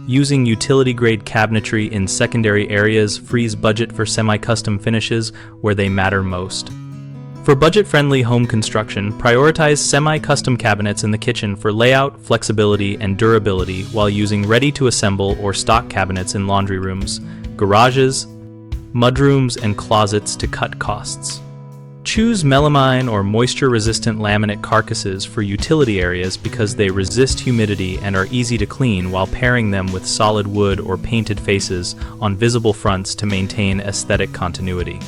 Using utility-grade cabinetry in secondary areas frees budget for semi-custom finishes where they matter most. For budget-friendly home construction, prioritize semi-custom cabinets in the kitchen for layout, flexibility, and durability while using ready-to-assemble or stock cabinets in laundry rooms, garages, mudrooms, and closets to cut costs. Choose melamine or moisture-resistant laminate carcasses for utility areas because they resist humidity and are easy to clean, while pairing them with solid wood or painted faces on visible fronts to maintain aesthetic continuity.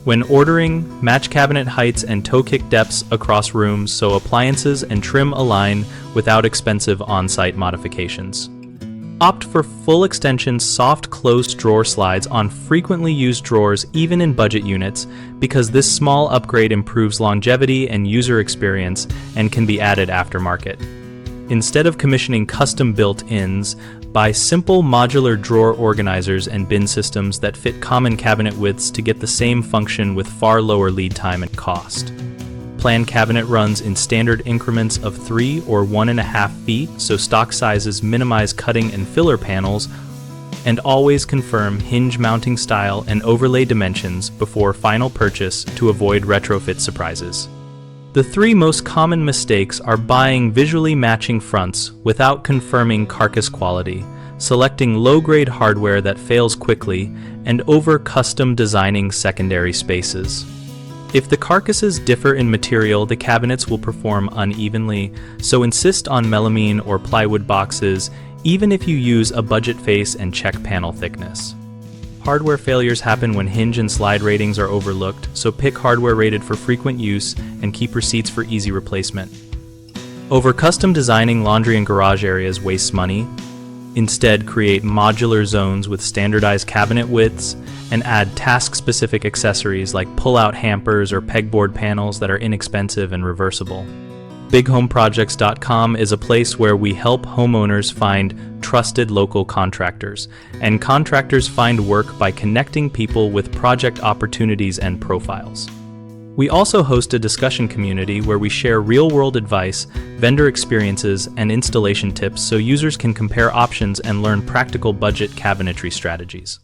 When ordering, match cabinet heights and toe kick depths across rooms so appliances and trim align without expensive on-site modifications. Opt for full extension soft closed drawer slides on frequently used drawers even in budget units because this small upgrade improves longevity and user experience and can be added aftermarket. Instead of commissioning custom built-ins, buy simple modular drawer organizers and bin systems that fit common cabinet widths to get the same function with far lower lead time and cost. Plan cabinet runs in standard increments of 3 or 1.5 feet so stock sizes minimize cutting and filler panels, and always confirm hinge mounting style and overlay dimensions before final purchase to avoid retrofit surprises. The 3 most common mistakes are buying visually matching fronts without confirming carcass quality, selecting low-grade hardware that fails quickly, and over-custom designing secondary spaces. If the carcasses differ in material, the cabinets will perform unevenly, so insist on melamine or plywood boxes, even if you use a budget face and check panel thickness. Hardware failures happen when hinge and slide ratings are overlooked, so pick hardware rated for frequent use and keep receipts for easy replacement. Over-custom designing laundry and garage areas wastes money. Instead, create modular zones with standardized cabinet widths and add task-specific accessories like pull-out hampers or pegboard panels that are inexpensive and reversible. BigHomeProjects.com is a place where we help homeowners find trusted local contractors, and contractors find work by connecting people with project opportunities and profiles. We also host a discussion community where we share real-world advice, vendor experiences, and installation tips so users can compare options and learn practical budget cabinetry strategies.